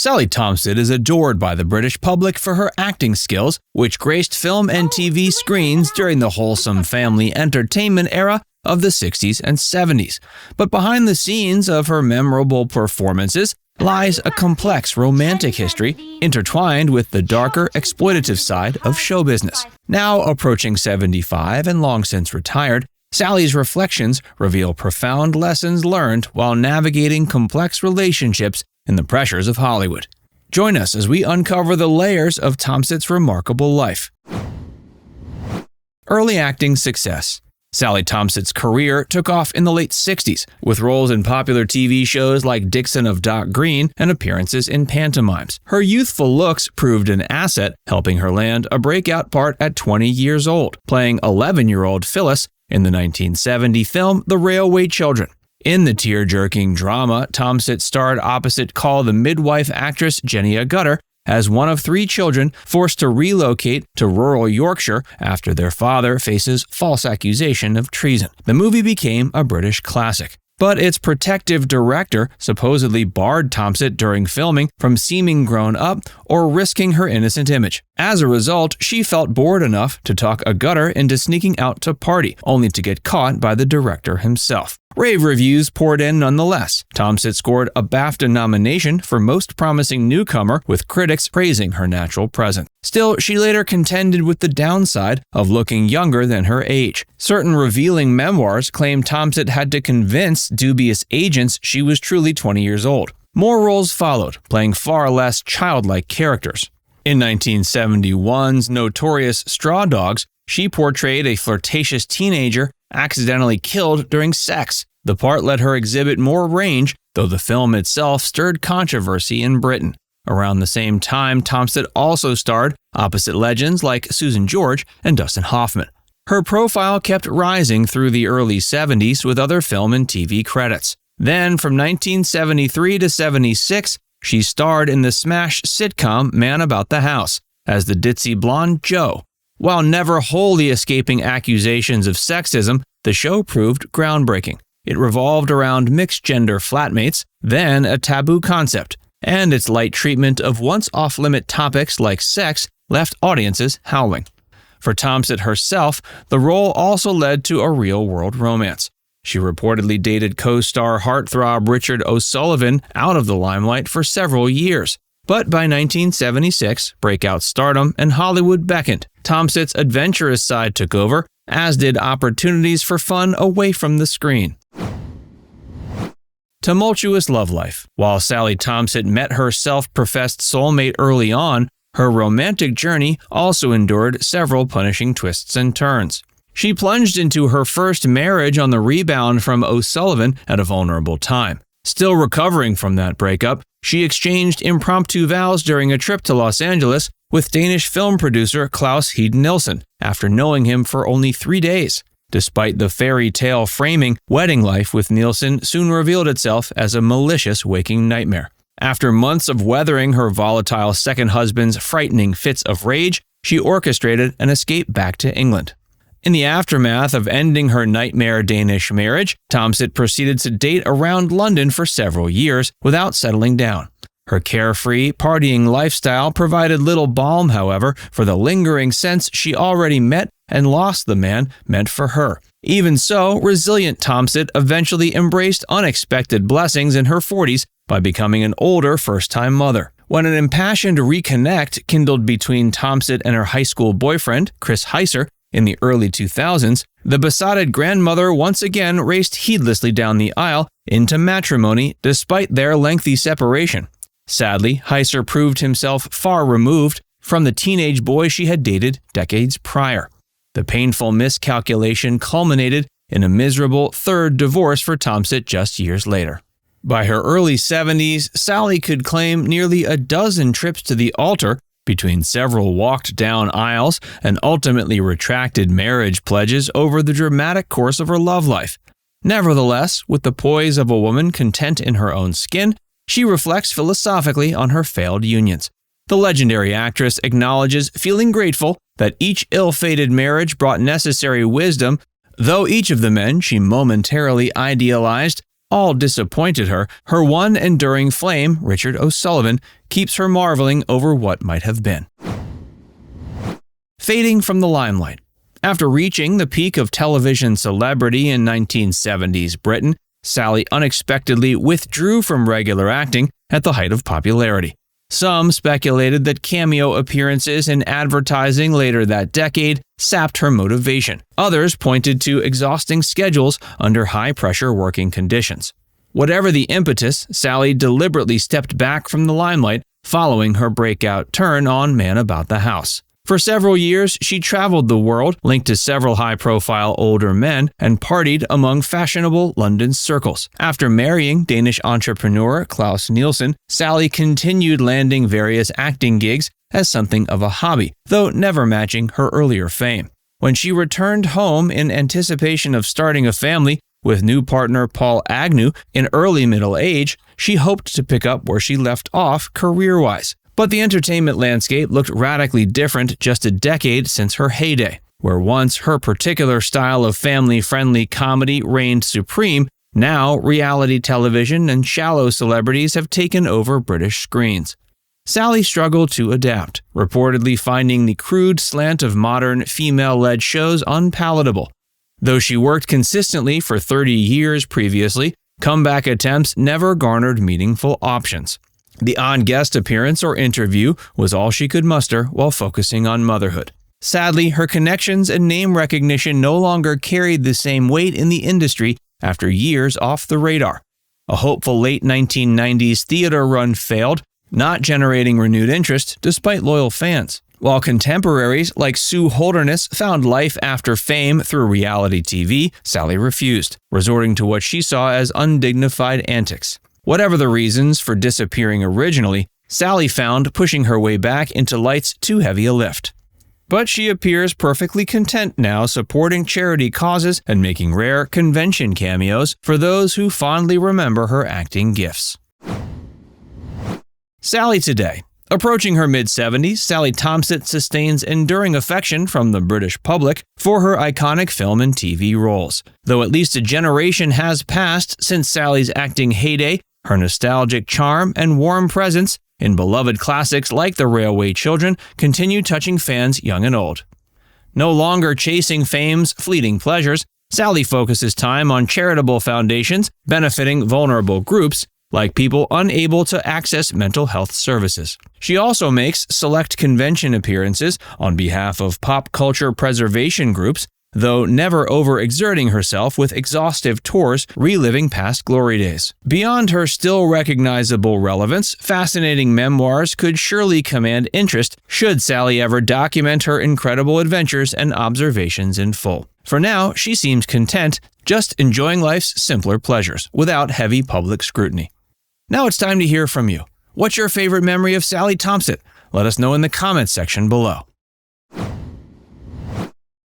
Sally Thomsett is adored by the British public for her acting skills, which graced film and TV screens during the wholesome family entertainment era of the 60s and 70s. But behind the scenes of her memorable performances lies a complex romantic history intertwined with the darker exploitative side of show business. Now approaching 75 and long since retired, Sally's reflections reveal profound lessons learned while navigating complex relationships and the pressures of Hollywood. Join us as we uncover the layers of Thomsett's remarkable life. Early acting success. Sally Thomsett's career took off in the late 60s, with roles in popular TV shows like Dixon of Dock Green and appearances in pantomimes. Her youthful looks proved an asset, helping her land a breakout part at 20 years old, playing 11-year-old Phyllis in the 1970 film The Railway Children. In the tear-jerking drama, Thomsett starred opposite Call the Midwife actress Jenny Agutter as one of 3 children forced to relocate to rural Yorkshire after their father faces false accusation of treason. The movie became a British classic, but its protective director supposedly barred Thomsett during filming from seeming grown up or risking her innocent image. As a result, she felt bored enough to talk Agutter into sneaking out to party, only to get caught by the director himself. Rave reviews poured in nonetheless. Thomsett scored a BAFTA nomination for Most Promising Newcomer, with critics praising her natural presence. Still, she later contended with the downside of looking younger than her age. Certain revealing memoirs claim Thomsett had to convince dubious agents she was truly 20 years old. More roles followed, playing far less childlike characters. In 1971's notorious Straw Dogs, she portrayed a flirtatious teenager accidentally killed during sex. The part let her exhibit more range, though the film itself stirred controversy in Britain. Around the same time, Thomsett also starred opposite legends like Susan George and Dustin Hoffman. Her profile kept rising through the early 70s with other film and TV credits. Then, from 1973 to 76, she starred in the smash sitcom Man About the House as the ditzy blonde Jo. While never wholly escaping accusations of sexism, the show proved groundbreaking. It revolved around mixed-gender flatmates, then a taboo concept, and its light treatment of once off-limit topics like sex left audiences howling. For Thomsett herself, the role also led to a real-world romance. She reportedly dated co-star heartthrob Richard O'Sullivan out of the limelight for several years. But by 1976, breakout stardom and Hollywood beckoned. Thomsett's adventurous side took over, as did opportunities for fun away from the screen. Tumultuous love life. While Sally Thomsett met her self-professed soulmate early on, her romantic journey also endured several punishing twists and turns. She plunged into her first marriage on the rebound from O'Sullivan at a vulnerable time. Still recovering from that breakup, she exchanged impromptu vows during a trip to Los Angeles with Danish film producer Claus Heide Nielsen after knowing him for only 3 days. Despite the fairy tale framing, wedding life with Nielsen soon revealed itself as a malicious waking nightmare. After months of weathering her volatile second husband's frightening fits of rage, she orchestrated an escape back to England. In the aftermath of ending her nightmare Danish marriage, Thomsett proceeded to date around London for several years without settling down. Her carefree, partying lifestyle provided little balm, however, for the lingering sense she already met and lost the man meant for her. Even so, resilient Thomsett eventually embraced unexpected blessings in her 40s by becoming an older first-time mother. When an impassioned reconnect kindled between Thomsett and her high school boyfriend, Chris Heiser, in the early 2000s, the besotted grandmother once again raced heedlessly down the aisle into matrimony despite their lengthy separation. Sadly, Heiser proved himself far removed from the teenage boy she had dated decades prior. The painful miscalculation culminated in a miserable third divorce for Thomsett just years later. By her early 70s, Sally could claim nearly a dozen trips to the altar, between several walked down aisles and ultimately retracted marriage pledges over the dramatic course of her love life. Nevertheless, with the poise of a woman content in her own skin, she reflects philosophically on her failed unions. The legendary actress acknowledges feeling grateful that each ill-fated marriage brought necessary wisdom, though each of the men she momentarily idealized all disappointed her, her one enduring flame, Richard O'Sullivan, keeps her marveling over what might have been. Fading from the limelight. After reaching the peak of television celebrity in 1970s Britain, Sally unexpectedly withdrew from regular acting at the height of popularity. Some speculated that cameo appearances in advertising later that decade sapped her motivation. Others pointed to exhausting schedules under high-pressure working conditions. Whatever the impetus, Sally deliberately stepped back from the limelight following her breakout turn on Man About the House. For several years, she traveled the world, linked to several high-profile older men, and partied among fashionable London circles. After marrying Danish entrepreneur Claus Nielsen, Sally continued landing various acting gigs as something of a hobby, though never matching her earlier fame. When she returned home in anticipation of starting a family with new partner Paul Agnew in early middle age, she hoped to pick up where she left off career-wise. But the entertainment landscape looked radically different just a decade since her heyday. Where once her particular style of family-friendly comedy reigned supreme, now reality television and shallow celebrities have taken over British screens. Sally struggled to adapt, reportedly finding the crude slant of modern female-led shows unpalatable. Though she worked consistently for 30 years previously, comeback attempts never garnered meaningful options. The odd guest appearance or interview was all she could muster while focusing on motherhood. Sadly, her connections and name recognition no longer carried the same weight in the industry after years off the radar. A hopeful late 1990s theater run failed, not generating renewed interest despite loyal fans. While contemporaries like Sue Holderness found life after fame through reality TV, Sally refused, resorting to what she saw as undignified antics. Whatever the reasons for disappearing originally, Sally found pushing her way back into lights too heavy a lift. But she appears perfectly content now supporting charity causes and making rare convention cameos for those who fondly remember her acting gifts. Sally today. Approaching her mid-70s, Sally Thomsett sustains enduring affection from the British public for her iconic film and TV roles. Though at least a generation has passed since Sally's acting heyday, her nostalgic charm and warm presence in beloved classics like The Railway Children continue touching fans young and old. No longer chasing fame's fleeting pleasures, Sally focuses time on charitable foundations benefiting vulnerable groups like people unable to access mental health services. She also makes select convention appearances on behalf of pop culture preservation groups, though never overexerting herself with exhaustive tours reliving past glory days. Beyond her still recognizable relevance, fascinating memoirs could surely command interest should Sally ever document her incredible adventures and observations in full. For now, she seems content, just enjoying life's simpler pleasures without heavy public scrutiny. Now it's time to hear from you. What's your favorite memory of Sally Thomsett? Let us know in the comments section below.